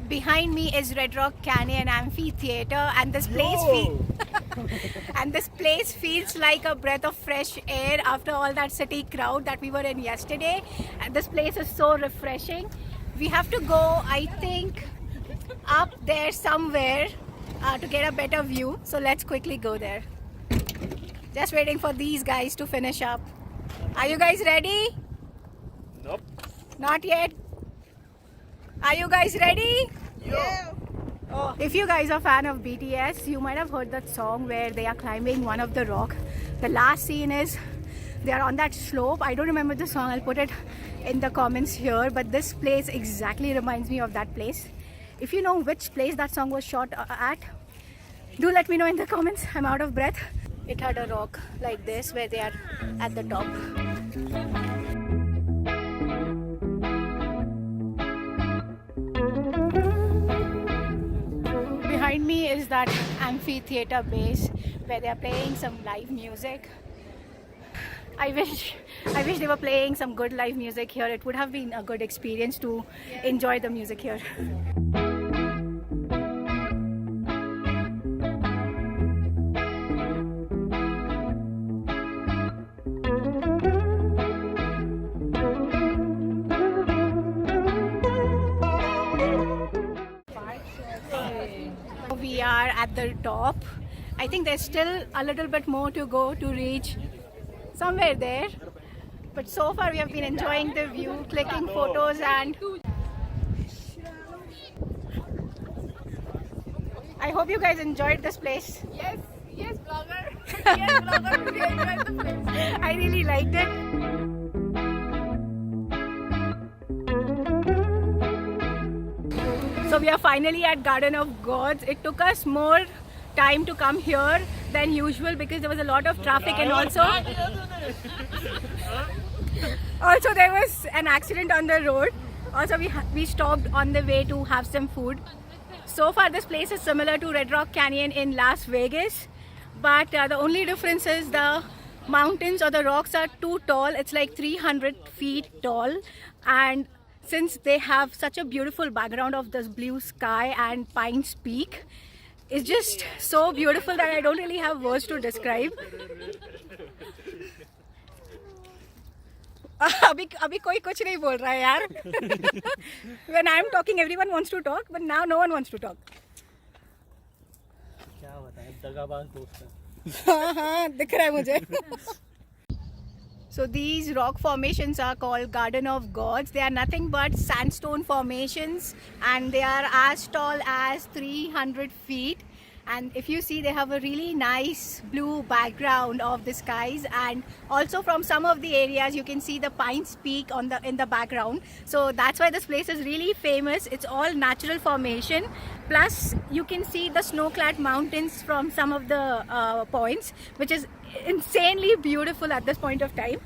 Behind me is Red Rock Canyon Amphitheater, and this place feels like a breath of fresh air after all that city crowd that we were in yesterday. And this place is so refreshing. We have to go, I think, up there somewhere to get a better view. So let's quickly go there. Just waiting for these guys to finish up. Are you guys ready? Nope. Not yet. Are you guys ready? Yeah. Oh, if you guys are a fan of BTS, you might have heard that song where they are climbing one of the rock. The last scene is they are on that slope. I don't remember the song. I'll put it in the comments here. But this place exactly reminds me of that place. If you know which place that song was shot at, do let me know in the comments. I'm out of breath. It had a rock like this where they are at the top. Behind me is that amphitheater base where they are playing some live music. I wish they were playing some good live music here. It would have been a good experience to enjoy the music here. We are at the top. I think there's still a little bit more to go to reach somewhere there. But so far we have been enjoying the view, clicking photos, and I hope you guys enjoyed this place. Yes, vlogger. Yes, vlogger. We enjoyed the place. I really liked it. So we are finally at Garden of Gods. It took us more time to come here than usual because there was a lot of traffic, and also there was an accident on the road. Also we stopped on the way to have some food. So far this place is similar to Red Rock Canyon in Las Vegas, but the only difference is the mountains or the rocks are too tall. It's like 300 feet tall, and since they have such a beautiful background of this blue sky and Pines Peak, it's just so beautiful that I don't really have words to describe. अभी कोई कुछ नहीं बोल रहा है यार. When I'm talking, everyone wants to talk, but now no one wants to talk. क्या बताएं, दगाबाज दोस्त है. हाँ, दिख रहा है मुझे. So these rock formations are called Garden of Gods. They are nothing but sandstone formations, and they are as tall as 300 feet. And if you see, they have a really nice blue background of the skies, and also from some of the areas you can see the Pines Peak in the background. So that's why this place is really famous. It's all natural formation. Plus you can see the snow-clad mountains from some of the points, which is insanely beautiful at this point of time.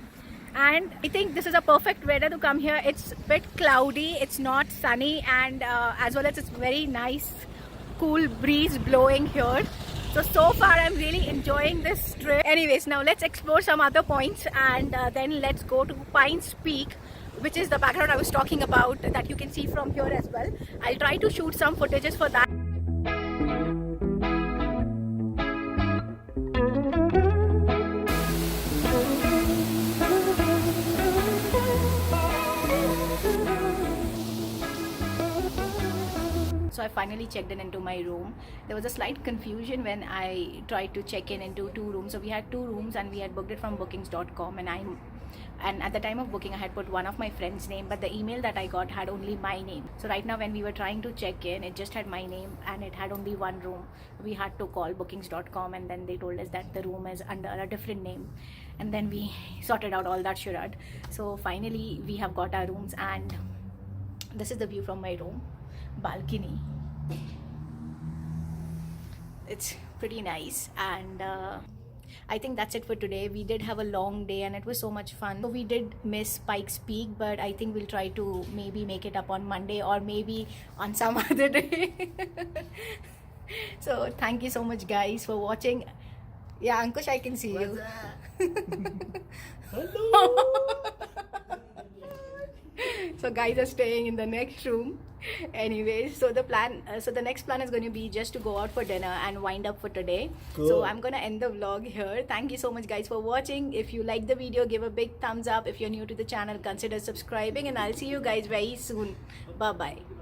And I think this is a perfect weather to come here. It's a bit cloudy, it's not sunny, and as well as it's very nice cool breeze blowing here. So far I'm really enjoying this trip. Anyways, now let's explore some other points, and then let's go to Pines Peak, which is the background I was talking about that you can see from here as well. I'll try to shoot some footages for that. So I finally checked into my room. There was a slight confusion when I tried to check into two rooms. So we had two rooms, and we had booked it from bookings.com, and at the time of booking I had put one of my friend's name, but the email that I got had only my name. So right now when we were trying to check in, it just had my name and it had only one room. We had to call bookings.com, and then they told us that the room is under a different name, and then we sorted out all that charade. So finally we have got our rooms, and this is the view from my room. Balcony. It's pretty nice, and I think that's it for today. We did have a long day and it was so much fun. So we did miss Pikes Peak, but I think we'll try to maybe make it up on Monday or maybe on some other day. So thank you so much guys for watching. Yeah, Ankush, I can see you. Hello. So guys are staying in the next room. Anyways, so the next plan is going to be just to go out for dinner and wind up for today. So Cool. I'm going to end the vlog here. Thank you so much guys for watching. If you like the video, give a big thumbs up. If you're new to the channel, consider subscribing, and I'll see you guys very soon. Bye bye.